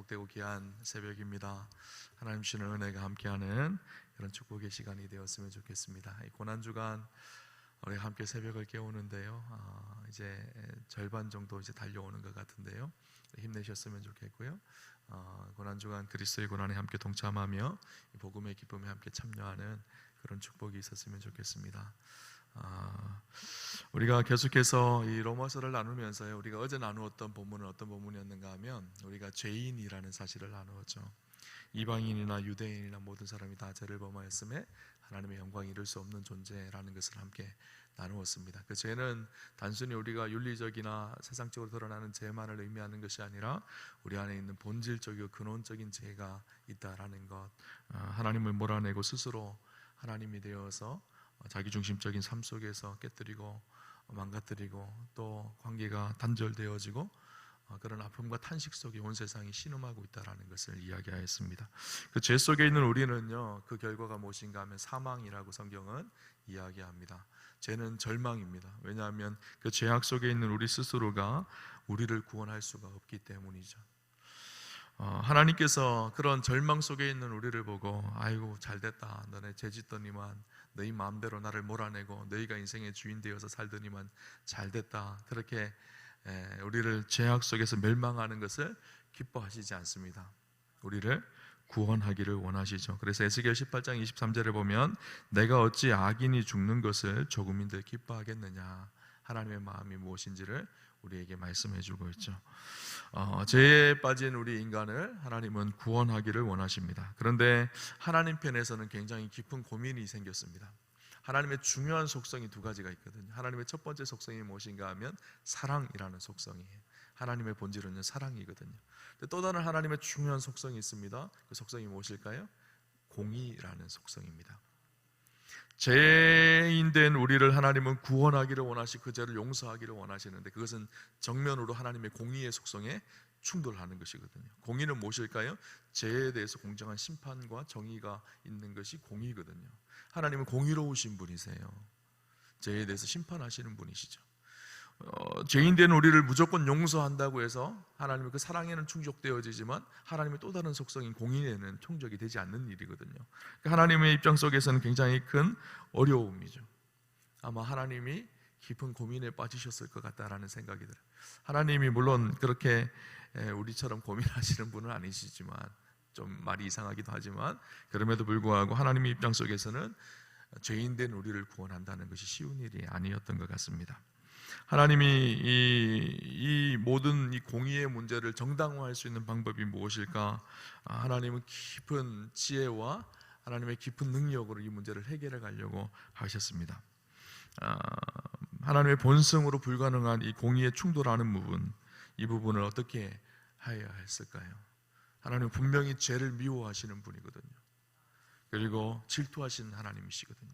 복되고 귀한 새벽입니다. 하나님 주시는 은혜가 함께하는 그런 축복의 시간이 되었으면 좋겠습니다. 이 고난주간 우리 함께 새벽을 깨우는데요, 이제 절반 정도 이제 달려오는 것 같은데요, 힘내셨으면 좋겠고요. 고난주간 그리스도의 고난에 함께 동참하며 복음의 기쁨에 함께 참여하는 그런 축복이 있었으면 좋겠습니다. 우리가 계속해서 이 로마서를 나누면서요, 우리가 어제 나누었던 본문은 어떤 본문이었는가 하면 우리가 죄인이라는 사실을 나누었죠. 이방인이나 유대인이나 모든 사람이 다 죄를 범하였음에 하나님의 영광이 이룰 수 없는 존재라는 것을 함께 나누었습니다. 그 죄는 단순히 우리가 윤리적이나 세상적으로 드러나는 죄만을 의미하는 것이 아니라 우리 안에 있는 본질적이고 근원적인 죄가 있다라는 것, 하나님을 몰아내고 스스로 하나님이 되어서 자기중심적인 삶 속에서 깨뜨리고 망가뜨리고 또 관계가 단절되어지고 그런 아픔과 탄식 속에 온 세상이 신음하고 있다는 것을 이야기하였습니다. 그 죄 속에 있는 우리는요, 그 결과가 무엇인가 하면 사망이라고 성경은 이야기합니다. 죄는 절망입니다. 왜냐하면 그 죄악 속에 있는 우리 스스로가 우리를 구원할 수가 없기 때문이죠. 하나님께서 그런 절망 속에 있는 우리를 보고 아이고 잘됐다, 너네 죄짓더니만 너희 마음대로 나를 몰아내고 너희가 인생의 주인 되어서 살더니만 잘됐다, 그렇게 우리를 죄악 속에서 멸망하는 것을 기뻐하시지 않습니다. 우리를 구원하기를 원하시죠. 그래서 에스겔 18장 23절에 보면 내가 어찌 악인이 죽는 것을 조금인들 기뻐하겠느냐, 하나님의 마음이 무엇인지를 우리에게 말씀해 주고 있죠. 죄에 빠진 우리 인간을 하나님은 구원하기를 원하십니다. 그런데 하나님 편에서는 굉장히 깊은 고민이 생겼습니다. 하나님의 중요한 속성이 두 가지가 있거든요. 하나님의 첫 번째 속성이 무엇인가 하면 사랑이라는 속성이에요. 하나님의 본질은 사랑이거든요. 또 다른 하나님의 중요한 속성이 있습니다. 그 속성이 무엇일까요? 공의라는 속성입니다. 죄인된 우리를 하나님은 구원하기를 원하시고 그 죄를 용서하기를 원하시는데 그것은 정면으로 하나님의 공의의 속성에 충돌하는 것이거든요. 공의는 무엇일까요? 죄에 대해서 공정한 심판과 정의가 있는 것이 공의거든요. 하나님은 공의로우신 분이세요. 죄에 대해서 심판하시는 분이시죠. 죄인된 우리를 무조건 용서한다고 해서 하나님의 그 사랑에는 충족되어지지만 하나님의 또 다른 속성인 공의에는 충족이 되지 않는 일이거든요. 하나님의 입장 속에서는 굉장히 큰 어려움이죠. 아마 하나님이 깊은 고민에 빠지셨을 것 같다라는 생각이 들어요. 하나님이 물론 그렇게 우리처럼 고민하시는 분은 아니시지만, 좀 말이 이상하기도 하지만, 그럼에도 불구하고 하나님의 입장 속에서는 죄인된 우리를 구원한다는 것이 쉬운 일이 아니었던 것 같습니다. 하나님이 이 모든 이 공의의 문제를 정당화할 수 있는 방법이 무엇일까? 하나님은 깊은 지혜와 하나님의 깊은 능력으로 이 문제를 해결해 가려고 하셨습니다. 하나님의 본성으로 불가능한 이 공의에 충돌하는 부분, 이 부분을 어떻게 해야 했을까요? 하나님은 분명히 죄를 미워하시는 분이거든요. 그리고 질투하시는 하나님이시거든요.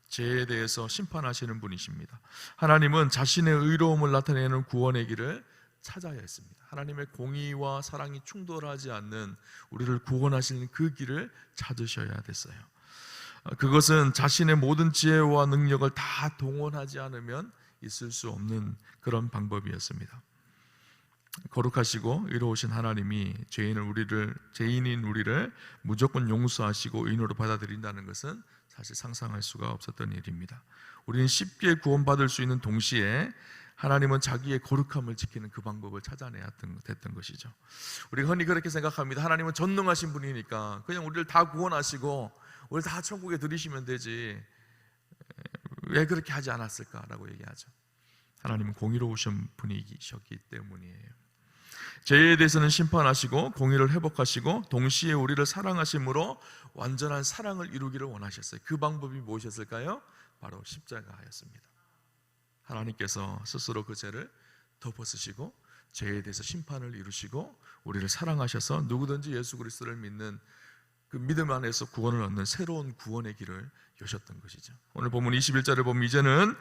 죄에 대해서 심판하시는 분이십니다. 하나님은 자신의 의로움을 나타내는 구원의 길을 찾아야 했습니다. 하나님의 공의와 사랑이 충돌하지 않는 우리를 구원하시는 그 길을 찾으셔야 됐어요. 그것은 자신의 모든 지혜와 능력을 다 동원하지 않으면 있을 수 없는 그런 방법이었습니다. 거룩하시고 의로우신 하나님이 죄인인 우리를 무조건 용서하시고 의인으로 받아들인다는 것은 사실 상상할 수가 없었던 일입니다. 우리는 쉽게 구원받을 수 있는 동시에 하나님은 자기의 거룩함을 지키는 그 방법을 찾아내야 됐던 것이죠. 우리가 흔히 그렇게 생각합니다. 하나님은 전능하신 분이니까 그냥 우리를 다 구원하시고 우리를 다 천국에 들이시면 되지, 왜 그렇게 하지 않았을까라고 얘기하죠. 하나님은 공의로우신 분이셨기 때문이에요. 죄에 대해서는 심판하시고 공의를 회복하시고 동시에 우리를 사랑하심으로 완전한 사랑을 이루기를 원하셨어요. 그 방법이 무엇이었을까요? 바로 십자가였습니다. 하나님께서 스스로 그 죄를 덮어쓰시고 죄에 대해서 심판을 이루시고 우리를 사랑하셔서 누구든지 예수 그리스도를 믿는 그 믿음 안에서 구원을 얻는 새로운 구원의 길을 여셨던 것이죠. 오늘 본문 21절을 보면 이제는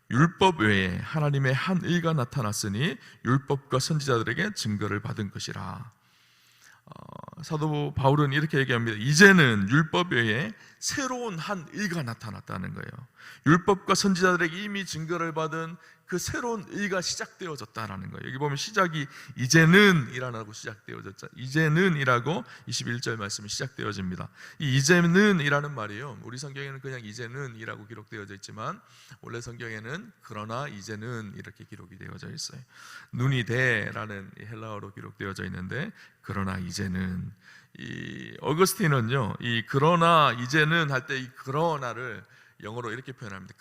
율법 외에 하나님의 한 의가 나타났으니 율법과 선지자들에게 증거를 받은 것이라. 사도 바울은 이렇게 얘기합니다. 이제는 율법 외에 새로운 한 의가 나타났다는 거예요. 율법과 선지자들에게 이미 증거를 받은 그 새로운 의가 시작되어졌다라는 거예요. 여기 보면 시작이 이제는 이라고 시작되어졌죠. 이제는 이라고 21절 말씀이 시작되어집니다. 이 이제는 이라는 말이에요. 우리 성경에는 그냥 이제는 이라고 기록되어져 있지만 원래 성경에는 그러나 이제는 이렇게 기록이 되어져 있어요. 눈이 돼라는 헬라어로 기록되어져 있는데 그러나 이제는, 이 어거스틴은요, 이 그러나 이제는 할 때 이 그러나를 영어로 이렇게 표현합니다.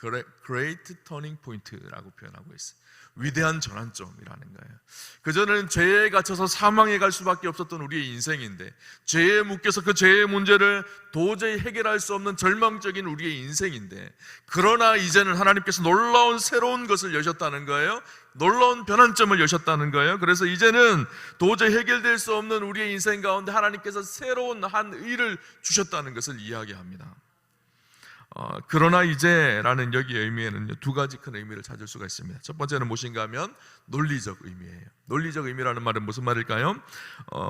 Great Turning Point라고 표현하고 있어요. 위대한 전환점이라는 거예요. 그전에는 죄에 갇혀서 사망에 갈 수밖에 없었던 우리의 인생인데, 죄에 묶여서 그 죄의 문제를 도저히 해결할 수 없는 절망적인 우리의 인생인데, 그러나 이제는 하나님께서 놀라운 새로운 것을 여셨다는 거예요. 놀라운 변환점을 여셨다는 거예요. 그래서 이제는 도저히 해결될 수 없는 우리의 인생 가운데 하나님께서 새로운 한 의를 주셨다는 것을 이야기합니다. 그러나 이제라는 여기의 의미에는 두 가지 큰 의미를 찾을 수가 있습니다. 첫 번째는 무엇인가 하면 논리적 의미예요. 논리적 의미라는 말은 무슨 말일까요?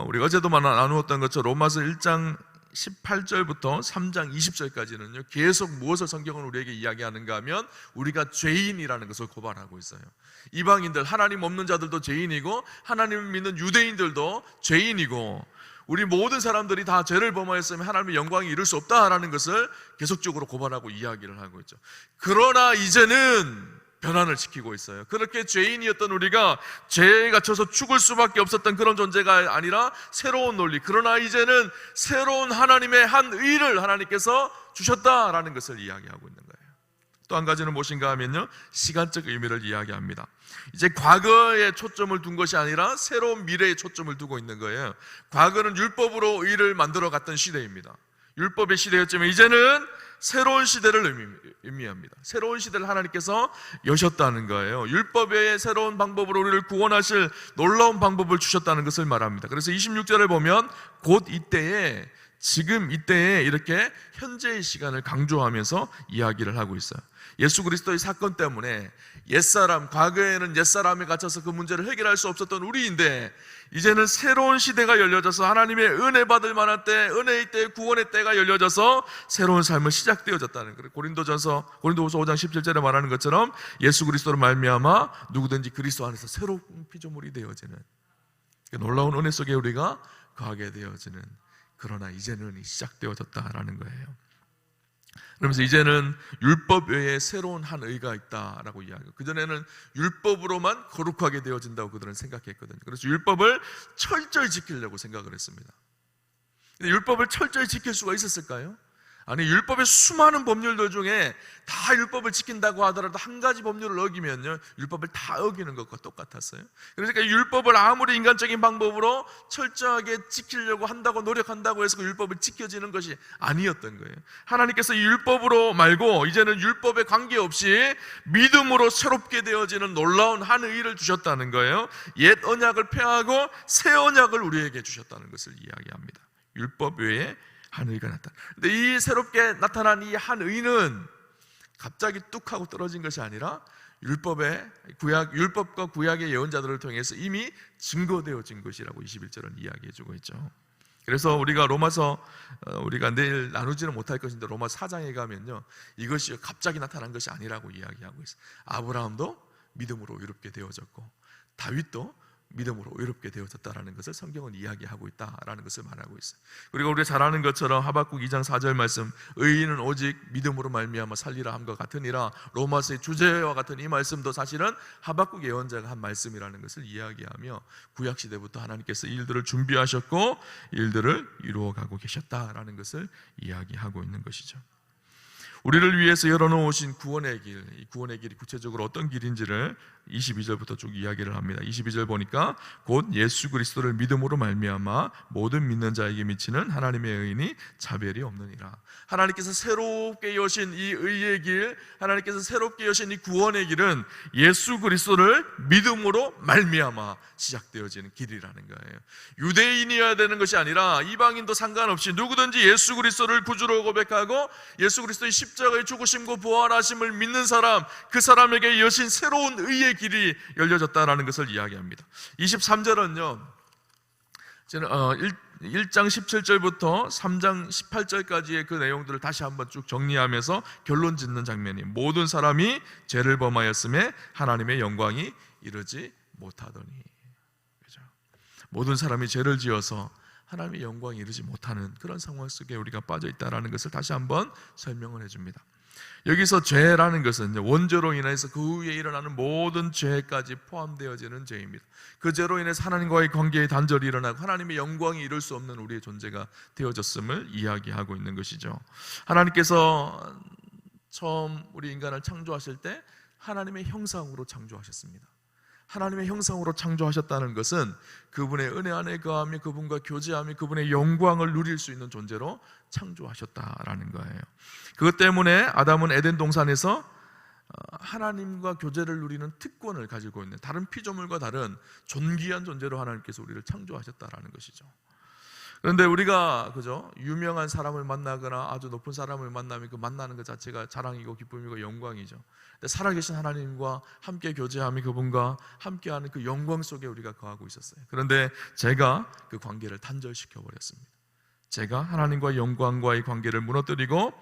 우리가 어제도 나누었던 것처럼 로마서 1장 18절부터 3장 20절까지는요 계속 무엇을 성경은 우리에게 이야기하는가 하면 우리가 죄인이라는 것을 고발하고 있어요. 이방인들, 하나님 없는 자들도 죄인이고 하나님을 믿는 유대인들도 죄인이고 우리 모든 사람들이 다 죄를 범하였으면 하나님의 영광이 이룰 수 없다라는 것을 계속적으로 고발하고 이야기를 하고 있죠. 그러나 이제는 변환을 시키고 있어요. 그렇게 죄인이었던 우리가 죄에 갇혀서 죽을 수밖에 없었던 그런 존재가 아니라 새로운 논리, 그러나 이제는 새로운 하나님의 한 의를 하나님께서 주셨다라는 것을 이야기하고 있는 거예요. 또 한 가지는 무엇인가 하면요, 시간적 의미를 이야기합니다. 이제 과거에 초점을 둔 것이 아니라 새로운 미래에 초점을 두고 있는 거예요. 과거는 율법으로 의를 만들어 갔던 시대입니다. 율법의 시대였지만 이제는 새로운 시대를 의미합니다. 새로운 시대를 하나님께서 여셨다는 거예요. 율법의 새로운 방법으로 우리를 구원하실 놀라운 방법을 주셨다는 것을 말합니다. 그래서 26절을 보면 곧 이때에, 지금 이때에 이렇게 현재의 시간을 강조하면서 이야기를 하고 있어요. 예수 그리스도의 사건 때문에 옛사람, 과거에는 옛사람에 갇혀서 그 문제를 해결할 수 없었던 우리인데 이제는 새로운 시대가 열려져서 하나님의 은혜 받을 만한 때, 은혜의 때, 구원의 때가 열려져서 새로운 삶을 시작되어졌다는 거예요. 고린도서 5장 17절에 말하는 것처럼 예수 그리스도로 말미암아 누구든지 그리스도 안에서 새로운 피조물이 되어지는, 놀라운 은혜 속에 우리가 거하게 되어지는, 그러나 이제는 시작되어졌다라는 거예요. 그러면서 이제는 율법 외에 새로운 한 의가 있다라고 이야기해요. 그전에는 율법으로만 거룩하게 되어진다고 그들은 생각했거든요. 그래서 율법을 철저히 지키려고 생각을 했습니다. 근데 율법을 철저히 지킬 수가 있었을까요? 아니, 율법의 수많은 법률들 중에 다 율법을 지킨다고 하더라도 한 가지 법률을 어기면요 율법을 다 어기는 것과 똑같았어요. 그러니까 율법을 아무리 인간적인 방법으로 철저하게 지키려고 한다고 노력한다고 해서 그 율법을 지켜지는 것이 아니었던 거예요. 하나님께서 이 율법으로 말고 이제는 율법에 관계없이 믿음으로 새롭게 되어지는 놀라운 한 의를 주셨다는 거예요. 옛 언약을 폐하고 새 언약을 우리에게 주셨다는 것을 이야기합니다. 율법 외에 한 의가 나타나. 근데 이 새롭게 나타난 이 한 의는 갑자기 뚝 하고 떨어진 것이 아니라 율법과 구약의 예언자들을 통해서 이미 증거되어진 것이라고 21절은 이야기해주고 있죠. 그래서 우리가 로마서, 우리가 내일 나누지는 못할 것인데 로마 4장에 가면요 이것이 갑자기 나타난 것이 아니라고 이야기하고 있어요. 아브라함도 믿음으로 의롭게 되어졌고 다윗도 믿음으로 의롭게 되어졌다라는 것을 성경은 이야기하고 있다라는 것을 말하고 있어요. 그리고 우리가 잘 아는 것처럼 하박국 2장 4절 말씀, 의인은 오직 믿음으로 말미암아 살리라 함과 같으니라, 로마서의 주제와 같은 이 말씀도 사실은 하박국 예언자가 한 말씀이라는 것을 이야기하며 구약시대부터 하나님께서 일들을 준비하셨고 일들을 이루어가고 계셨다라는 것을 이야기하고 있는 것이죠. 우리를 위해서 열어놓으신 구원의 길, 이 구원의 길이 구체적으로 어떤 길인지를 22절부터 쭉 이야기를 합니다. 22절 보니까 곧 예수 그리스도를 믿음으로 말미암아 모든 믿는 자에게 미치는 하나님의 의인이 차별이 없느니라. 하나님께서 새롭게 여신 이 의의 길, 하나님께서 새롭게 여신 이 구원의 길은 예수 그리스도를 믿음으로 말미암아 시작되어지는 길이라는 거예요. 유대인이어야 되는 것이 아니라 이방인도 상관없이 누구든지 예수 그리스도를 구주로 고백하고 예수 그리스도의 십자가의 죽으심과 부활하심을 믿는 사람, 그 사람에게 여신 새로운 의의 길이 열려졌다라는 것을 이야기합니다. 23절은요 저는 1장 17절부터 3장 18절까지의 그 내용들을 다시 한번 쭉 정리하면서 결론 짓는 장면이, 모든 사람이 죄를 범하였음에 하나님의 영광이 이르지 못하더니. 그죠? 모든 사람이 죄를 지어서 하나님의 영광이 이르지 못하는 그런 상황 속에 우리가 빠져 있다라는 것을 다시 한번 설명을 해줍니다. 여기서 죄라는 것은 원죄로 인해서 그 후에 일어나는 모든 죄까지 포함되어지는 죄입니다. 그 죄로 인해서 하나님과의 관계에 단절이 일어나고 하나님의 영광이 이룰 수 없는 우리의 존재가 되어졌음을 이야기하고 있는 것이죠. 하나님께서 처음 우리 인간을 창조하실 때 하나님의 형상으로 창조하셨습니다. 하나님의 형상으로 창조하셨다는 것은 그분의 은혜 안에 거하며 그분과 교제하며 그분의 영광을 누릴 수 있는 존재로 창조하셨다라는 거예요. 그것 때문에 아담은 에덴 동산에서 하나님과 교제를 누리는 특권을 가지고 있는, 다른 피조물과 다른 존귀한 존재로 하나님께서 우리를 창조하셨다라는 것이죠. 그런데 우리가 그죠? 유명한 사람을 만나거나 아주 높은 사람을 만나면 그 만나는 것 자체가 자랑이고 기쁨이고 영광이죠. 근데 살아계신 하나님과 함께 교제하며 그분과 함께하는 그 영광 속에 우리가 거하고 있었어요. 그런데 제가 그 관계를 단절시켜 버렸습니다. 제가 하나님과 영광과의 관계를 무너뜨리고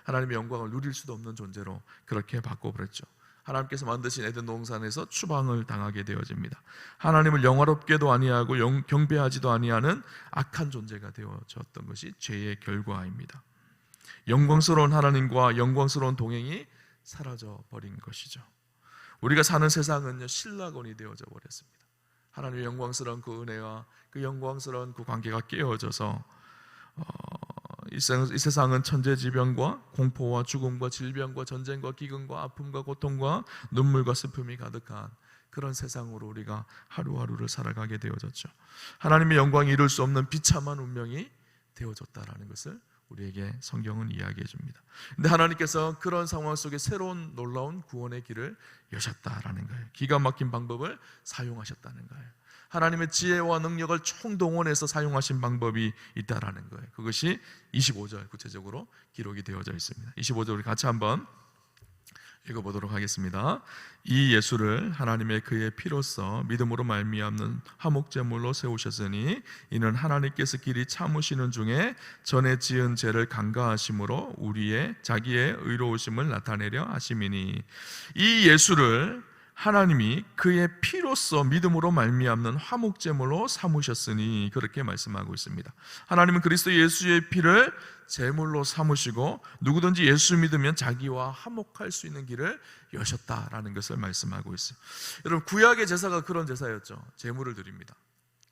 하나님의 영광을 누릴 수도 없는 존재로 그렇게 바꿔버렸죠. 하나님께서 만드신 에덴 동산에서 추방을 당하게 되어집니다. 하나님을 영화롭게도 아니하고 경배하지도 아니하는 악한 존재가 되어졌던 것이 죄의 결과입니다. 영광스러운 하나님과 영광스러운 동행이 사라져 버린 것이죠. 우리가 사는 세상은요, 신라곤이 되어져 버렸습니다. 하나님의 영광스러운 그 은혜와 그 영광스러운 그 관계가 깨어져서 이 세상은 천재지변과 공포와 죽음과 질병과 전쟁과 기근과 아픔과 고통과 눈물과 슬픔이 가득한 그런 세상으로 우리가 하루하루를 살아가게 되어졌죠. 하나님의 영광이 이룰 수 없는 비참한 운명이 되어졌다라는 것을 우리에게 성경은 이야기해 줍니다. 근데 하나님께서 그런 상황 속에 새로운 놀라운 구원의 길을 여셨다라는 거예요. 기가 막힌 방법을 사용하셨다는 거예요. 하나님의 지혜와 능력을 총동원해서 사용하신 방법이 있다라는 거예요. 그것이 25절 구체적으로 기록이 되어져 있습니다. 25절 우리 같이 한번 읽어보도록 하겠습니다. 이 예수를 하나님의 그의 피로써 믿음으로 말미암는 화목제물로 세우셨으니 이는 하나님께서 길이 참으시는 중에 전에 지은 죄를 간과하심으로 우리의 자기의 의로우심을 나타내려 하심이니, 이 예수를 하나님이 그의 피로써 믿음으로 말미암는 화목제물로 삼으셨으니, 그렇게 말씀하고 있습니다. 하나님은 그리스도 예수의 피를 제물로 삼으시고 누구든지 예수 믿으면 자기와 화목할 수 있는 길을 여셨다라는 것을 말씀하고 있어요. 여러분, 구약의 제사가 그런 제사였죠. 제물을 드립니다.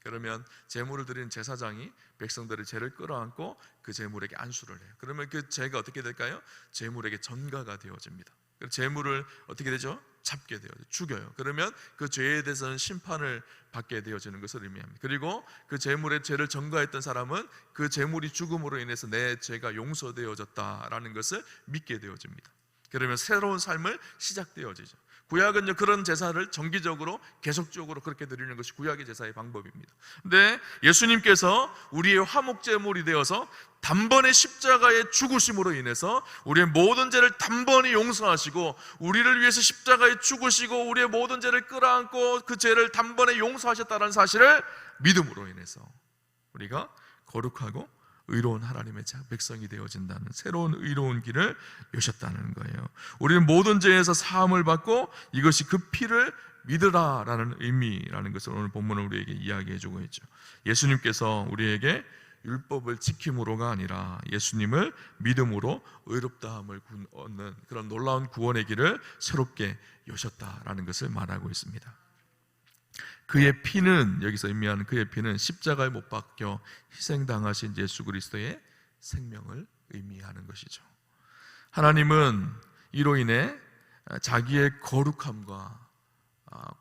그러면 제물을 드리는 제사장이 백성들의 죄를 끌어안고 그 제물에게 안수를 해요. 그러면 그 죄가 어떻게 될까요? 제물에게 전가가 되어집니다. 제물을 어떻게 되죠? 잡게 되어요. 죽여요. 그러면 그 죄에 대해서는 심판을 받게 되어지는 것을 의미합니다. 그리고 그 제물의 죄를 전가했던 사람은 그 제물이 죽음으로 인해서 내 죄가 용서되어졌다라는 것을 믿게 되어집니다. 그러면 새로운 삶을 시작되어지죠. 구약은 그런 제사를 정기적으로 계속적으로 그렇게 드리는 것이 구약의 제사의 방법입니다. 근데 예수님께서 우리의 화목제물이 되어서 단번에 십자가의 죽으심으로 인해서 우리의 모든 죄를 단번에 용서하시고, 우리를 위해서 십자가에 죽으시고 우리의 모든 죄를 끌어안고 그 죄를 단번에 용서하셨다는 사실을 믿음으로 인해서 우리가 거룩하고 의로운 하나님의 백성이 되어진다는 새로운 의로운 길을 여셨다는 거예요. 우리는 모든 죄에서 사함을 받고 이것이 그 피를 믿으라라는 의미라는 것을 오늘 본문은 우리에게 이야기해 주고 있죠. 예수님께서 우리에게 율법을 지킴으로가 아니라 예수님을 믿음으로 의롭다함을 얻는 그런 놀라운 구원의 길을 새롭게 여셨다라는 것을 말하고 있습니다. 그의 피는, 여기서 의미하는 그의 피는 십자가에 못 박혀 희생당하신 예수 그리스도의 생명을 의미하는 것이죠. 하나님은 이로 인해 자기의 거룩함과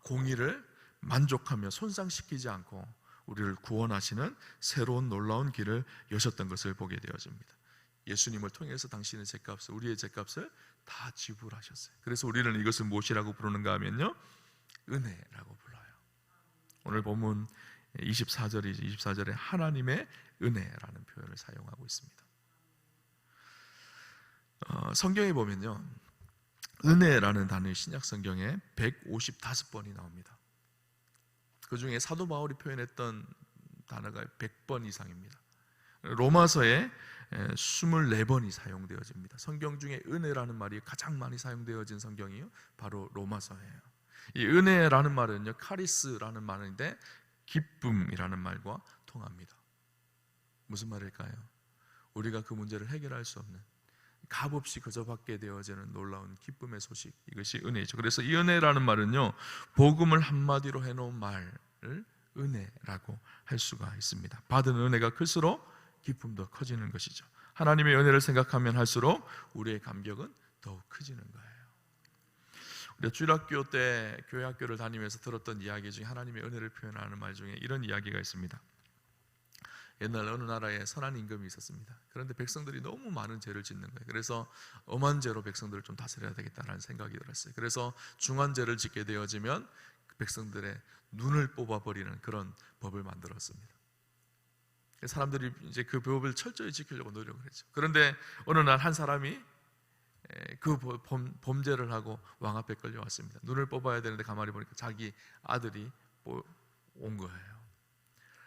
공의를 만족하며 손상시키지 않고 우리를 구원하시는 새로운 놀라운 길을 여셨던 것을 보게 되어집니다. 예수님을 통해서 당신의 죄값을, 우리의 죄값을 다 지불하셨어요. 그래서 우리는 이것을 무엇이라고 부르는가 하면요, 은혜라고 불러요. 오늘 본문 24절이죠. 24절에 하나님의 은혜라는 표현을 사용하고 있습니다. 성경에 보면요, 은혜라는 단어의 신약 성경에 155번이 나옵니다. 그 중에 사도 바울이 표현했던 단어가 100번 이상입니다. 로마서에 24번이 사용되어집니다. 성경 중에 은혜라는 말이 가장 많이 사용되어진 성경이요, 바로 로마서예요. 이 은혜라는 말은요, 카리스라는 말인데 기쁨이라는 말과 통합니다. 무슨 말일까요? 우리가 그 문제를 해결할 수 없는, 값없이 그저 받게 되어지는 놀라운 기쁨의 소식, 이것이 은혜이죠. 그래서 이 은혜라는 말은요, 복음을 한마디로 해놓은 말을 은혜라고 할 수가 있습니다. 받은 은혜가 클수록 기쁨도 커지는 것이죠. 하나님의 은혜를 생각하면 할수록 우리의 감격은 더욱 커지는 거예요. 우리가 주일학교 때 교회 학교를 다니면서 들었던 이야기 중에 하나님의 은혜를 표현하는 말 중에 이런 이야기가 있습니다. 옛날 어느 나라에 선한 임금이 있었습니다. 그런데 백성들이 너무 많은 죄를 짓는 거예요. 그래서 엄한 죄로 백성들을 좀 다스려야 되겠다라는 생각이 들었어요. 그래서 중한 죄를 짓게 되어지면 백성들의 눈을 뽑아버리는 그런 법을 만들었습니다. 사람들이 이제 그 법을 철저히 지키려고 노력을 했죠. 그런데 어느 날 한 사람이 그 범죄를 하고 왕 앞에 끌려왔습니다. 눈을 뽑아야 되는데 가만히 보니까 자기 아들이 온 거예요.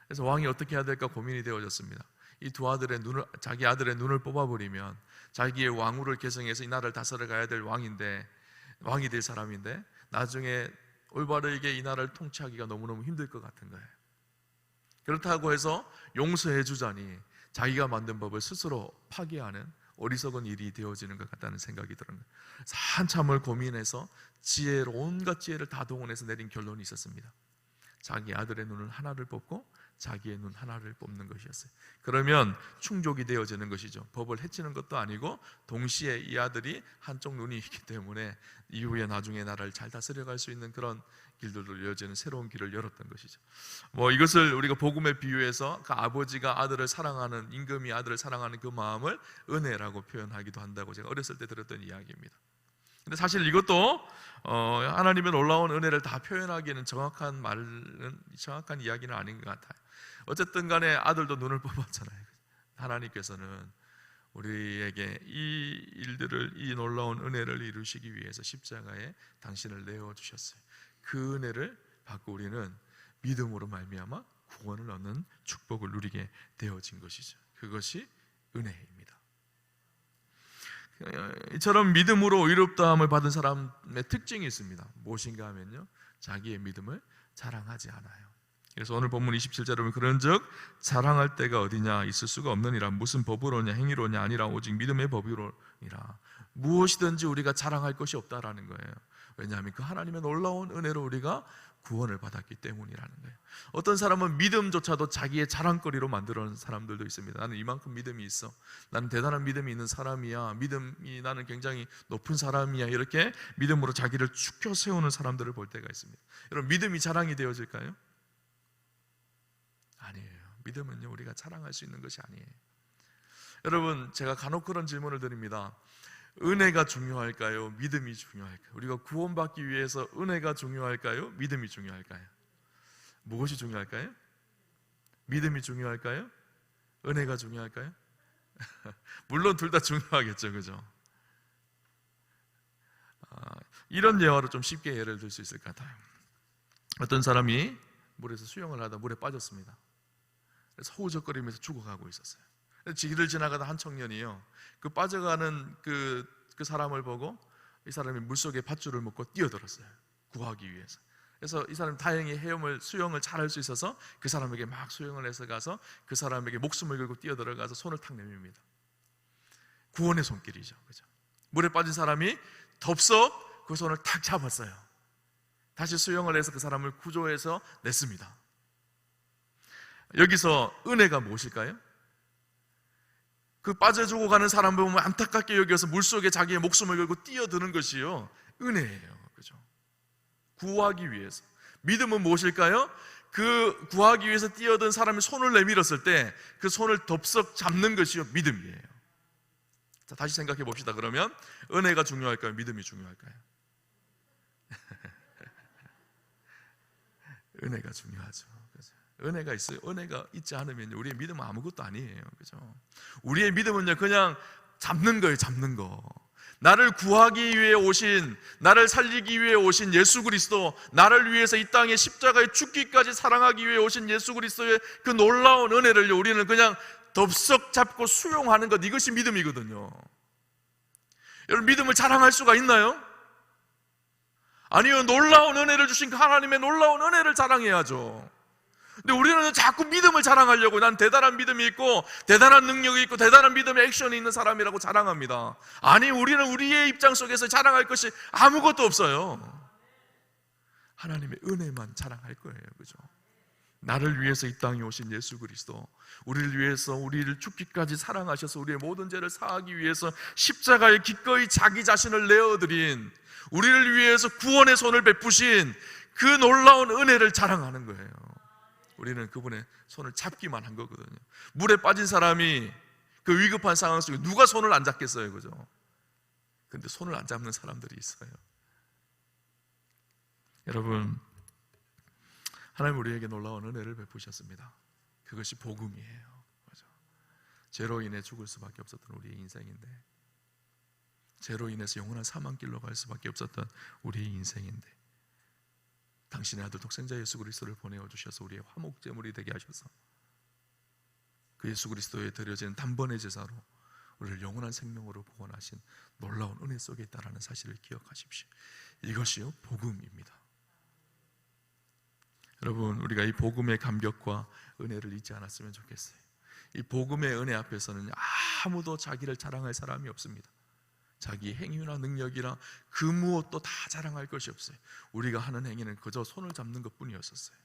그래서 왕이 어떻게 해야 될까 고민이 되어졌습니다. 이 두 아들의 눈을, 자기 아들의 눈을 뽑아버리면 자기의 왕후를 계승해서 이 나라를 다스려 가야 될 왕이 될 사람인데 나중에 올바르게 이 나라를 통치하기가 너무너무 힘들 것 같은 거예요. 그렇다고 해서 용서해 주자니 자기가 만든 법을 스스로 파기하는 어리석은 일이 되어지는 것 같다는 생각이 드는 거예요. 한참을 고민해서 온갖 지혜를 다 동원해서 내린 결론이 있었습니다. 자기 아들의 눈을 하나를 뽑고 자기의 눈 하나를 뽑는 것이었어요. 그러면 충족이 되어지는 것이죠. 법을 해치는 것도 아니고 동시에 이 아들이 한쪽 눈이 있기 때문에 이후에 나중에 나라를 잘 다스려갈 수 있는 그런 길들로 이어지는 새로운 길을 열었던 것이죠. 이것을 우리가 복음에 비유해서 그 아버지가 아들을 사랑하는, 임금이 아들을 사랑하는 그 마음을 은혜라고 표현하기도 한다고 제가 어렸을 때 들었던 이야기입니다. 근데 사실 이것도 하나님의 놀라운 은혜를 다 표현하기에는 정확한 이야기는 아닌 것 같아요. 어쨌든 간에 아들도 눈을 뽑았잖아요. 하나님께서는 우리에게 이 놀라운 은혜를 이루시기 위해서 십자가에 당신을 내어주셨어요. 그 은혜를 받고 우리는 믿음으로 말미암아 구원을 얻는 축복을 누리게 되어진 것이죠. 그것이 은혜입니다. 이처럼 믿음으로 의롭다함을 받은 사람의 특징이 있습니다. 무엇인가 하면요, 자기의 믿음을 자랑하지 않아요. 그래서 오늘 본문 27절에 보면 그런즉 자랑할 때가 어디냐, 있을 수가 없느니라. 무슨 법으로냐, 행위로냐, 아니라 오직 믿음의 법이로니라. 무엇이든지 우리가 자랑할 것이 없다라는 거예요. 왜냐하면 그 하나님의 놀라운 은혜로 우리가 구원을 받았기 때문이라는 거예요. 어떤 사람은 믿음조차도 자기의 자랑거리로 만들어놓은 사람들도 있습니다. 나는 이만큼 믿음이 있어, 나는 대단한 믿음이 있는 사람이야, 나는 굉장히 높은 사람이야, 이렇게 믿음으로 자기를 축혀 세우는 사람들을 볼 때가 있습니다. 여러분, 믿음이 자랑이 되어질까요? 아니에요. 믿음은요, 우리가 자랑할 수 있는 것이 아니에요. 여러분, 제가 간혹 그런 질문을 드립니다. 은혜가 중요할까요? 믿음이 중요할까요? 우리가 구원받기 위해서 은혜가 중요할까요? 믿음이 중요할까요? 무엇이 중요할까요? 믿음이 중요할까요? 은혜가 중요할까요? 물론 둘 다 중요하겠죠, 그죠? 이런 예화로 좀 쉽게 예를 들 수 있을 것 같아요. 어떤 사람이 물에서 수영을 하다 물에 빠졌습니다. 그래서 허우적거리면서 죽어가고 있었어요. 길을 지나가다 한 청년이요, 그 빠져가는 그 사람을 보고 이 사람이 물속에 밧줄을 묶고 뛰어들었어요. 구하기 위해서. 그래서 이 사람이 다행히 수영을 잘 할 수 있어서 그 사람에게 막 수영을 해서 가서 그 사람에게 목숨을 걸고 뛰어들어가서 손을 탁 내밉니다. 구원의 손길이죠, 그죠? 물에 빠진 사람이 덥석 그 손을 탁 잡았어요. 다시 수영을 해서 그 사람을 구조해서 냈습니다. 여기서 은혜가 무엇일까요? 그 빠져 죽어가는 사람을 보면 안타깝게 여겨서 물속에 자기의 목숨을 걸고 뛰어드는 것이요, 은혜예요, 그죠? 구하기 위해서. 믿음은 무엇일까요? 그 구하기 위해서 뛰어든 사람이 손을 내밀었을 때 그 손을 덥석 잡는 것이요, 믿음이에요. 자, 다시 생각해 봅시다. 그러면 은혜가 중요할까요? 믿음이 중요할까요? 은혜가 중요하죠. 그죠? 은혜가 있어요. 은혜가 있지 않으면 우리의 믿음은 아무것도 아니에요, 그죠? 우리의 믿음은요, 그냥 잡는 거예요, 잡는 거. 나를 구하기 위해 오신, 나를 살리기 위해 오신 예수 그리스도, 나를 위해서 이 땅에 십자가에 죽기까지 사랑하기 위해 오신 예수 그리스도의 그 놀라운 은혜를 우리는 그냥 덥석 잡고 수용하는 것, 이것이 믿음이거든요. 여러분, 믿음을 자랑할 수가 있나요? 아니요. 놀라운 은혜를 주신 그 하나님의 놀라운 은혜를 자랑해야죠. 근데 우리는 자꾸 믿음을 자랑하려고, 난 대단한 믿음이 있고 대단한 능력이 있고 대단한 믿음의 액션이 있는 사람이라고 자랑합니다. 아니, 우리는 우리의 입장 속에서 자랑할 것이 아무것도 없어요. 하나님의 은혜만 자랑할 거예요. 그죠? 나를 위해서 이 땅에 오신 예수 그리스도, 우리를 위해서 우리를 죽기까지 사랑하셔서 우리의 모든 죄를 사하기 위해서 십자가에 기꺼이 자기 자신을 내어드린, 우리를 위해서 구원의 손을 베푸신 그 놀라운 은혜를 자랑하는 거예요. 우리는 그분의 손을 잡기만 한 거거든요. 물에 빠진 사람이 그 위급한 상황 속에 누가 손을 안 잡겠어요, 그죠? 근데 손을 안 잡는 사람들이 있어요. 여러분, 하나님 우리에게 놀라운 은혜를 베푸셨습니다. 그것이 복음이에요. 맞아. 죄로 인해 죽을 수밖에 없었던 우리의 인생인데, 죄로 인해서 영원한 사망길로 갈 수밖에 없었던 우리의 인생인데, 당신의 아들 독생자 예수 그리스도를 보내어 주셔서 우리의 화목제물이 되게 하셔서 그 예수 그리스도에 드려지는 단번의 제사로 우리를 영원한 생명으로 구원하신 놀라운 은혜 속에 있다는 사실을 기억하십시오. 이것이요 복음입니다. 여러분, 우리가 이 복음의 감격과 은혜를 잊지 않았으면 좋겠어요. 이 복음의 은혜 앞에서는 아무도 자기를 자랑할 사람이 없습니다. 자기 행위나 능력이나 그 무엇도 다 자랑할 것이 없어요. 우리가 하는 행위는 그저 손을 잡는 것뿐이었었어요.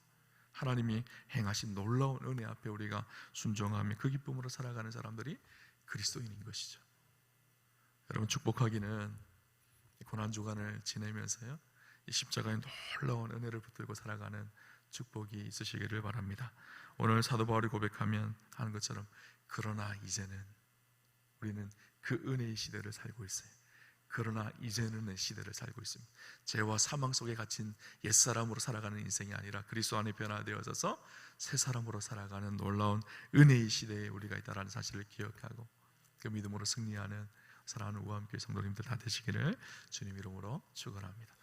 하나님이 행하신 놀라운 은혜 앞에 우리가 순종하며 그 기쁨으로 살아가는 사람들이 그리스도인인 것이죠. 여러분, 축복하기는 고난주간을 지내면서요, 이 십자가의 놀라운 은혜를 붙들고 살아가는 축복이 있으시기를 바랍니다. 오늘 사도 바울이 고백하면 하는 것처럼, 그러나 이제는 우리는 그 은혜의 시대를 살고 있어요. 그러나 이제는 시대를 살고 있습니다. 죄와 사망 속에 갇힌 옛사람으로 살아가는 인생이 아니라 그리스도 안에 변화되어져서 새 사람으로 살아가는 놀라운 은혜의 시대에 우리가 있다는 사실을 기억하고 그 믿음으로 승리하는 사랑하는 우아함교회 성도님들 다 되시기를 주님 이름으로 축원합니다.